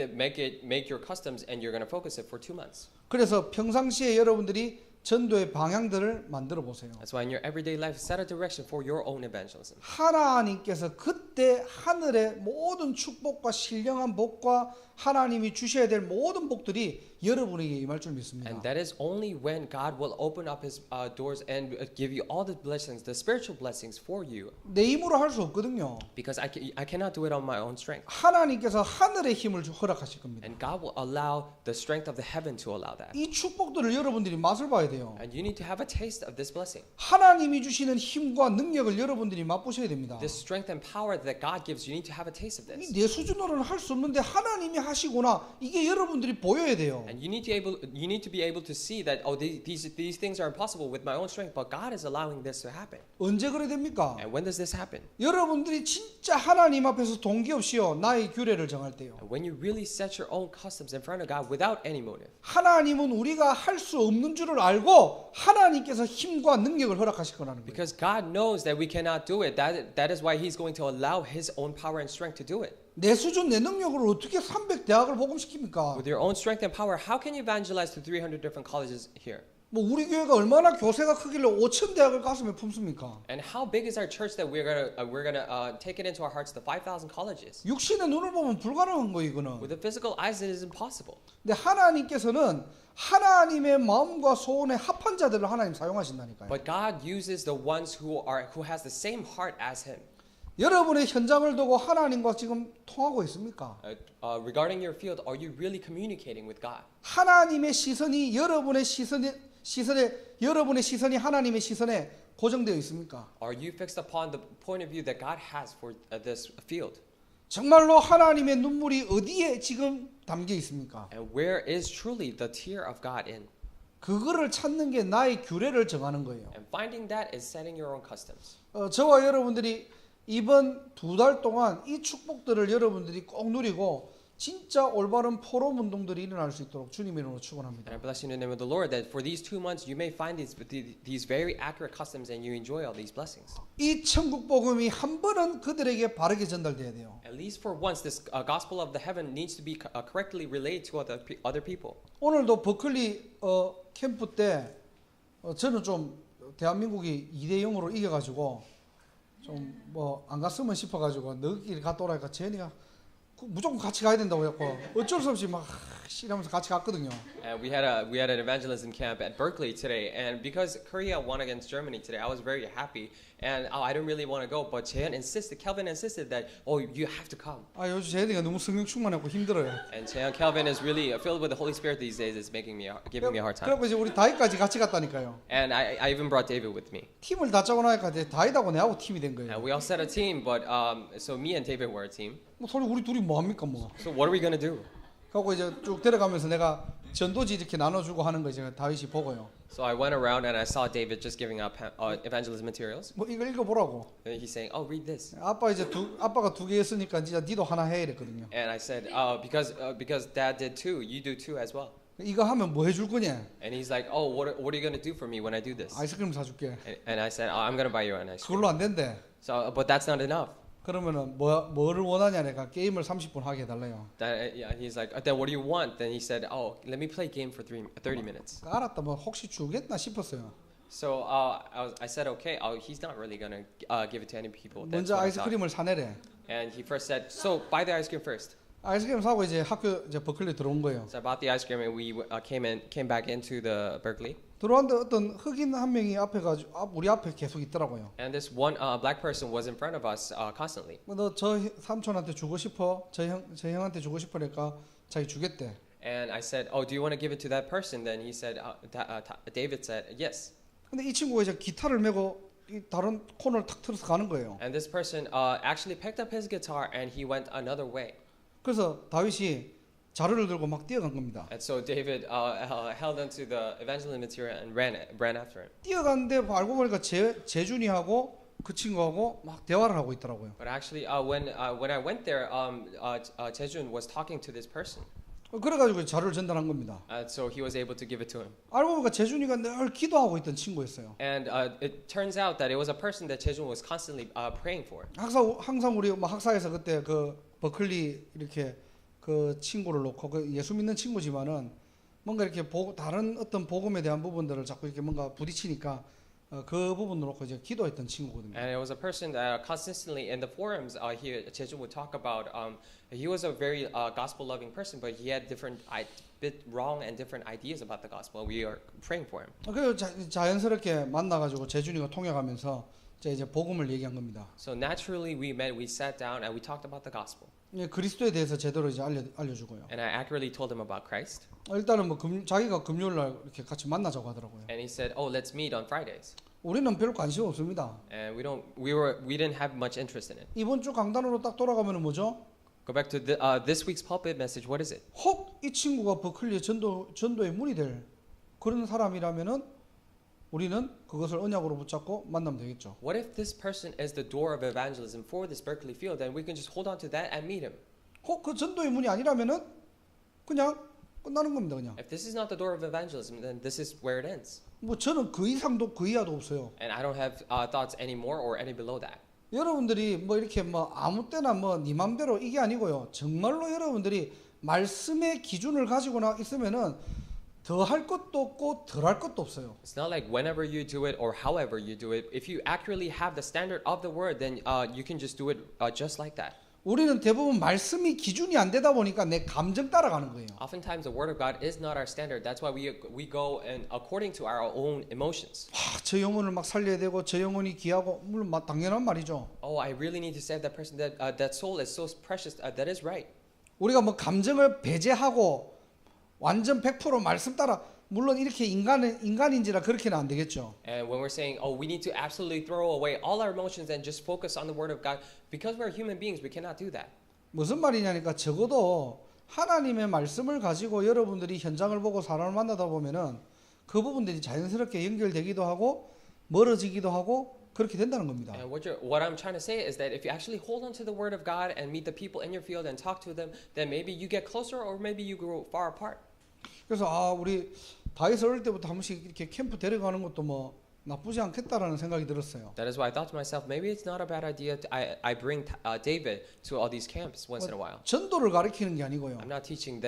your customs, and you're going to focus it for 2 months. 그래서 평상시에 여러분들이 전도의 방향들을 만들어 보세요. That's why in your everyday life, set a direction for your own evangelism. 하나님께서 그때 하늘의 모든 축복과 신령한 복과 하나님이 주셔야 될 모든 복들이 여러분에게 임할 줄 믿습니다. And that is only when God will open up His doors and give you all the blessings, the spiritual blessings for you. 내 힘으로 할 수 없거든요. Because I cannot do it on my own strength. 하나님께서 하늘의 힘을 허락하실 겁니다. And God will allow the strength of the heaven to allow that. 이 축복들을 여러분들이 맛을 봐야 돼요. And you need to have a taste of this blessing. 하나님이 주시는 힘과 능력을 여러분들이 맛보셔야 됩니다. This strength and power that God gives, you need to have a taste of this. 내 수준으로는 할 수 없는데 하나님이 하시구나. 이게 여러분들이 보여야 돼요. And you need to be able to see that these things are impossible with my own strength, but God is allowing this to happen. 언제 그래 됩니까? And when does this happen? 여러분들이 진짜 하나님 앞에서 동기 없이요 나의 규례를 정할 때요. And when you really set your own customs in front of God without any motive. 하나님은 우리가 할 수 없는 줄을 알고 하나님께서 힘과 능력을 허락하실 거라는 거예요. Because God knows that we cannot do it. That is why He's going to allow His own power and strength to do it. 내 수준 내 능력으로 어떻게 300대학을 복음시킵니까? With your own strength and power, how can you evangelize to 300 different colleges here? 뭐 우리 교회가 얼마나 교세가 크길래 5,000대학을 가슴에 품습니까? And how big is our church that we're gonna take it into our hearts to 5,000 colleges? 육신의 눈을 보면 불가능한 거 이거는. With the physical eyes, it is impossible. 근데 하나님께서는 하나님의 마음과 소원에 합한 자들을 하나님 사용하신다니까요. But God uses the ones who has the same heart as Him. 여러분의 현장을 두고 하나님과 지금 통하고 있습니까? Regarding your field, are you really communicating with God? 하나님의 시선이 여러분의 시선이 하나님의 시선에 고정되어 있습니까? Are you fixed upon the point of view that God has for this field? 정말로 하나님의 눈물이 어디에 지금 담겨 있습니까? And where is truly the tear of God in? 그거를 찾는 게 나의 규례를 정하는 거예요. And finding that is setting your own customs. 저와 여러분들이 이번 2달 동안 이 축복들을 여러분들이 꼭 누리고 진짜 올바른 포럼 운동들이 일어날 수 있도록 주님의 이름으로 축원합니다. And I bless you in the name of the Lord that for these 2 months you may find these very accurate customs and you enjoy all these blessings. 이 천국 복음이 한 번은 그들에게 바르게 전달돼야 돼요. At least for once, this gospel of the heaven needs to be correctly relayed to other people. 오늘도 버클리 캠프 때 저는 좀 대한민국이 2대 0으로 이겨가지고 좀 뭐 안 갔으면 싶어가지고 너희끼리 갔다 오라니까 제니가 무조건 같이 가야 된다고 해갖고 어쩔 수 없이 막 이러면서 같이 갔거든요. And we had an evangelism camp at Berkeley today, and because Korea won against Germany today, I was very happy. And I didn't really want to go, but Kelvin insisted that you have to come. 아 요즘 재현이가 너무 성령 충만하고 힘들어요. And Kelvin is really filled with the Holy Spirit these days. It's giving me a hard time. 그래서 이제 우리 다윗까지 같이 갔다니까요. And I even brought David with me. 팀을 다 짜고 나니까 이제 다윗하고 내하고 팀이 된 거예요. And we all set a team, but so me and David were a team. 뭐 소리 우리 둘이 뭐 합니까 뭐. So what are we gonna do? 하고 이제 쭉 데려가면서 내가 전도지 이렇게 나눠주고 하는 거 이제 다윗이 보고요. So I went around and I saw David just giving out evangelism materials. 뭐 이거 읽어보라고. And he's saying, "Oh, read this." 아빠가 두 개 했으니까 진짜 니도 하나 해 이랬거든요. And I said, because Dad did two, you do two as well. 이거 하면 뭐 해줄 거냐? And he's like, "Oh, what are you gonna do for me when I do this?" 아이스크림 사줄게. And I said, "I'm gonna buy you an ice cream." 그걸로 안 된대. So, but that's not enough. 그러면은 뭐를 원하냐 내가 게임을 30분 하게 해달래요. He's like, "Then what do you want?" Then he said, "Oh, let me play game for 30 minutes." 알았다 뭐 혹시 주겠나 싶었어요. So I said, "Okay." He's not really gonna give it to any people. That's 먼저 what I thought. 아이스크림을 사내래. And he first said, "So buy the ice cream first." 아이스크림 사고 이제 학교 이제 버클리 들어온 거예요. So I bought the ice cream and we came back into the Berkeley. 들어왔는데 어떤 흑인 한 명이 앞에 가지고 우리 앞에 계속 있더라고요. And this one black person was in front of us constantly. 너 저 삼촌한테 주고 싶어? 저 형한테 주고 싶으니까 자기 주겠대. And I said, "Oh, do you want to give it to that person?" Then he said, David said, "Yes." 근데 이 친구가 이제 기타를 메고 이 다른 코너를 탁 틀어서 가는 거예요. And this person actually picked up his guitar and he went another way. 그래서 다윗이 자루를 들고 막 뛰어간 겁니다. And so David held onto the evangelism material and ran after him. 뛰어갔는데 알고 보니까 재준이하고 그 친구하고 막 대화를 하고 있더라고요. But actually, when I went there, Jaejun was talking to this person. 그래가지고 자루를 전달한 겁니다. So he was able to give it to him. 알고 보니까 재준이가 늘 기도하고 있던 친구였어요. And it turns out that it was a person that Jaejun was constantly praying for. 항상 우리 학사에서 그때 그 버클리 이렇게 그 친구를 놓고 그 예수 믿는 친구지만은 뭔가 이렇게 다른 어떤 복음에 대한 부분들을 자꾸 이렇게 뭔가 부딪히니까 그 부분을 놓고 이제 기도했던 친구거든요. And it was a person that consistently in the forums here Jaejun would talk about. He was a very gospel-loving person, but he had bit wrong and different ideas about the gospel. We are praying for him. 그래서 자연스럽게 만나가지고 재준이가 통역하면서 이제 복음을 얘기한 겁니다. So naturally we met, we sat down, and we talked about the gospel. 그리스도에 대해서 제대로 이제 알려주고요. And I accurately told him about Christ. 일단은 뭐 자기가 금요일 날 이렇게 같이 만나자고 하더라고요. And he said, "Oh, let's meet on Fridays." 우리는 별 관심 없습니다. And we didn't have much interest in it. 이번 주 강단으로 딱 돌아가면은 뭐죠? Go back to this week's pulpit message. What is it? 혹 이 친구가 버클리의 전도의 문이 될 그런 사람이라면은 우리는 그것을 언약으로 붙잡고 만나면 되겠죠. What if this person is the door of evangelism for this Berkeley field? Then we can just hold on to that and meet him. 혹 그 전도의 문이 아니라면은 그냥 끝나는 겁니다. 그냥. If this is not the door of evangelism, then this is where it ends. 뭐 저는 그 이상도 그 이하도 없어요. And I don't have thoughts any more or any below that. 여러분들이 뭐 이렇게 뭐 아무 때나 뭐 네 맘대로 이게 아니고요. 정말로 여러분들이 말씀의 기준을 가지고 있으면은 더 할 것도 없고 덜 할 것도 없어요. It's not like whenever you do it or however you do it. If you accurately have the standard of the word, then you can just do it just like that. 우리는 대부분 말씀이 기준이 안 되다 보니까 내 감정 따라가는 거예요. Oftentimes the word of God is not our standard. That's why we go and according to our own emotions. 저 영혼을 막 살려야 되고 저 영혼이 귀하고 물론 당연한 말이죠. Oh, I really need to save that person. That soul is so precious. That is right. 우리가 뭐 감정을 배제하고 완전 100% 말씀 따라 물론 이렇게 인간인지라 그렇게는 안 되겠죠. And when we're saying, oh, we need to absolutely throw away all our emotions and just focus on the word of God, because we're human beings, we cannot do that. 무슨 말이냐니까 적어도 하나님의 말씀을 가지고 여러분들이 현장을 보고 사람을 만나다 보면은 그 부분들이 자연스럽게 연결되기도 하고 멀어지기도 하고 그렇게 된다는 겁니다. And what I'm trying to say is that if you actually hold on to the word of God and meet the people in your field and talk to them, then maybe you get closer or maybe you grow far apart. 그래서 우리 다윗 어릴 때부터 한 번씩 이렇게 캠프 데려가는 것도 뭐 나쁘지 않겠다라는 생각이 들었어요. That is why I thought to myself, maybe it's not a bad idea. I bring David to all these camps once in a while. 전도를 가르치는 게 아니고요. I'm not teaching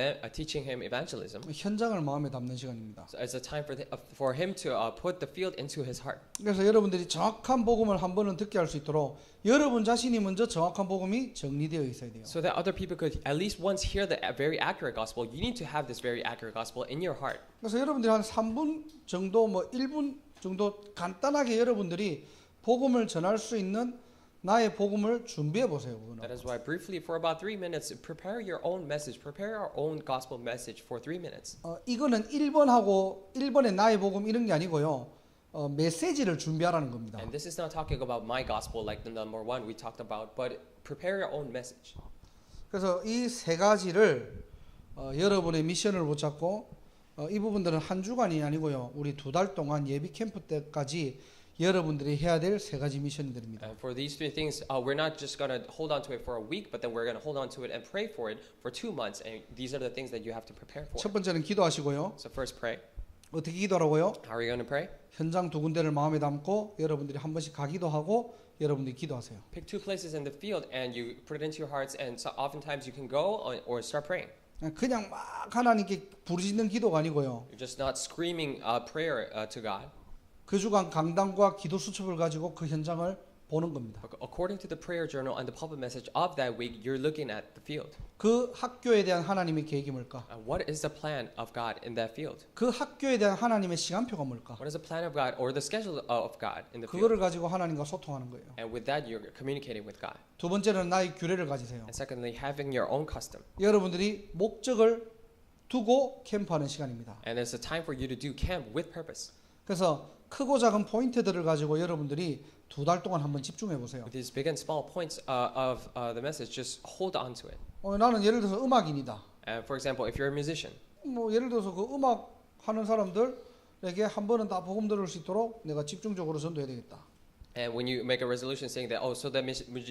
him evangelism. 현장을 마음에 담는 시간입니다. So it's a time for him to put the field into his heart. 그래서 여러분들이 정확한 복음을 한 번은 듣게 할 수 있도록 여러분 자신이 먼저 정확한 복음이 정리되어 있어야 돼요. So that other people could at least once hear the very accurate gospel, you need to have this very accurate gospel in your heart. 그래서 여러분들이 한 3분 정도 뭐 1분 정도 간단하게 여러분들이 복음을 전할 수 있는 나의 복음을 준비해 보세요. That is why briefly for about 3 minutes, prepare your own message, prepare our own gospel message for 3 minutes. 이거는 1번의 나의 복음 이런 게 아니고요. 메시지를 준비하라는 겁니다. And this is not talking about my gospel like the number one we talked about, but prepare your own message. 그래서 이 세 가지를 여러분의 미션을 붙잡고 이 부분들은 한 주간이 아니고요. 우리 2달 동안 예비 캠프 때까지 여러분들이 해야 될 세 가지 미션들입니다. And for these three things, we're not just going to hold on to it for a week, but then we're going to hold on to it and pray for it for 2 months. And these are the things that you have to prepare for. 첫 번째는 기도하시고요. So first pray. 어떻게 기도하라고요? How are you going to pray? 현장 2군데를 마음에 담고 여러분들이 한 번씩 가기도 하고 여러분들이 기도하세요. Pick 2 places in the field and you put it into your hearts. And so oftentimes you can go or start praying. 그냥 막 하나님께 부르짖는 기도가 아니고요. You're just not screaming prayer to God. 그 주간 강단과 기도 수첩을 가지고 그 현장을 보는 겁니다. According to the prayer journal and the public message of that week, you're looking at the field. 그 학교에 대한 하나님의 계획이 뭘까? What is the plan of God in that field? 그 학교에 대한 하나님의 시간표가 뭘까? What is the plan of God or the schedule of God in the field? 그거를 가지고 하나님과 소통하는 거예요. And with that, you're communicating with God. 두 번째는 나의 규례를 가지세요. And secondly, having your own custom. 여러분들이 목적을 두고 캠프하는 시간입니다. And it's a time for you to do camp with purpose. 그래서 크고 작은 포인트들을 가지고 여러분들이 2달 동안 한번 집중해 보세요. With these big and small points of the message, just hold on to it. 나는 예를 들어서 음악인이다. And for example, if you're a musician, 뭐 예를 들어서 그 음악 하는 사람들에게 한 번은 다 복음 들을 수 있도록 내가 집중적으로 전도해야 되겠다. and when you make a resolution saying that, oh, so that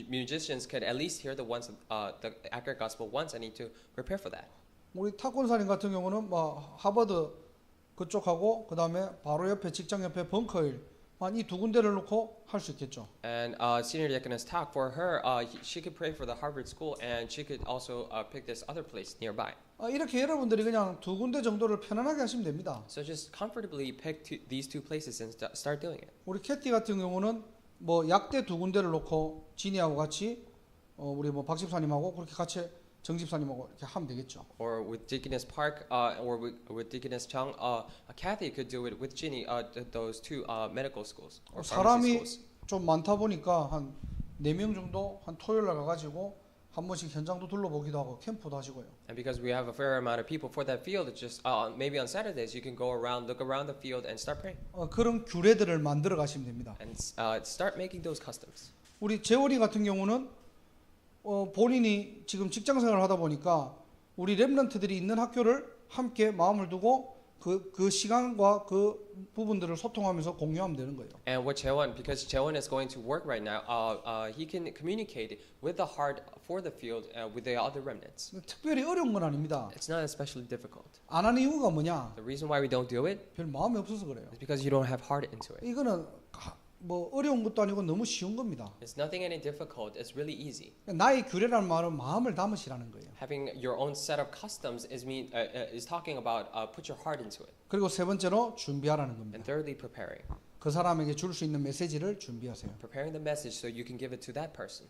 musicians could at least hear the accurate gospel once, I need to prepare for that. 우리 탁권사님 같은 경우는 뭐 하버드 그쪽하고 그 다음에 바로 옆에 직장 옆에 벙커힐 이 2군데를 놓고 할 수 있겠죠. And senior deaconess talk for her, she could pray for the Harvard School, and she could also pick this other place nearby. 이렇게 여러분들이 그냥 2군데 정도를 편안하게 하시면 됩니다. So just comfortably pick these 2 places and start doing it. 우리 캐티 같은 경우는 뭐 약대 2군데를 놓고 지니하고 같이 우리 뭐 박 집사님하고 그렇게 같이 정 집사님하고 이렇게 하면 되겠죠. Or with Deaconess Park, or with Deaconess Chung, Kathy could do it with Ginny, those 2 medical schools or pharmacy 사람이 schools. 좀 많다 보니까 한 4명 정도 한 토요일 날 가가지고 한 번씩 현장도 둘러보기도 하고 캠프도 하시고요. And because we have a fair amount of people for that field, it's just maybe on Saturdays you can go around, look around the field, and start praying. 그런 규례들을 만들어 가시면 됩니다. And start making those customs. 우리 재원이 같은 경우는 본인이 지금 직장생활을 하다 보니까 우리 렘넌트들이 있는 학교를 함께 마음을 두고 그 시간과 그 부분들을 소통하면서 공유하면 되는 거예요. And with Jaewon, because Jaewon is going to work right now, he can communicate with the heart for the field with the other remnants. 특별히 어려운 건 아닙니다. It's not especially difficult. 안 하는 이유가 뭐냐? The reason why we don't do it 별 마음이 없어서 그래요. is because you don't have heart into it. 이거는 뭐 어려운 것도 아니고 너무 쉬운 겁니다. It's nothing any difficult. It's really easy. 나의 규례라는 말은 마음을 담으시라는 거예요. Having your own set of customs is talking about put your heart into it. 그리고 세 번째로 준비하라는 겁니다. And thirdly, preparing. 그 사람에게 줄 수 있는 메시지를 준비하세요. Preparing the message so you can give it to that person.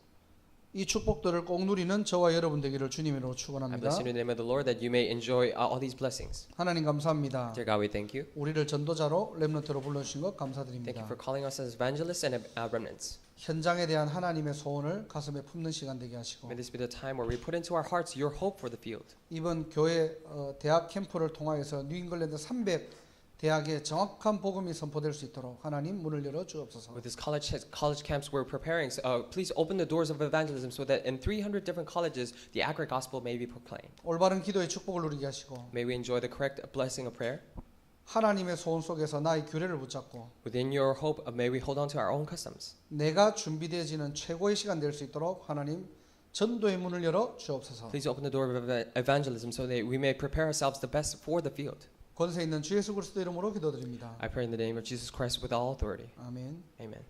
이 축복들을 꼭 누리는 저와 여러분 되기를 주님으로 I 축원합니다. bless you in the name of the Lord that you may enjoy all these blessings. 하나님 감사합니다. Dear God, we thank you. 우리를 전도자로 렘넌트로 불러주신 것 Thank you 감사드립니다. for calling us as evangelists and remnants. 현장에 대한 하나님의 소원을 가슴에 품는 시간 되게 하시고 May this be the time where we put into our hearts your hope for the field. 이번 교회 대학 캠프를 통하여서 뉴잉글랜드 300 대학에 정확한 복음이 선포될 수 있도록 하나님 문을 열어 주옵소서. With this college camps we're preparing, please open the doors of evangelism so that in 300 different colleges the accurate gospel may be proclaimed. 올바른 기도의 축복을 누리게 하시고 May we enjoy the correct blessing of prayer. 하나님의 소원 속에서 나의 규례를 붙잡고 Within your hope, may we hold on to our own customs. 내가 준비되어지는 최고의 시간 될 수 있도록 하나님 전도의 문을 열어 주옵소서. Please open the door of evangelism so that we may prepare ourselves the best for the field. 권세 있는 주 예수 그리스도 이름으로 기도드립니다. I pray in the name of Jesus Christ with all authority. 아멘. Amen.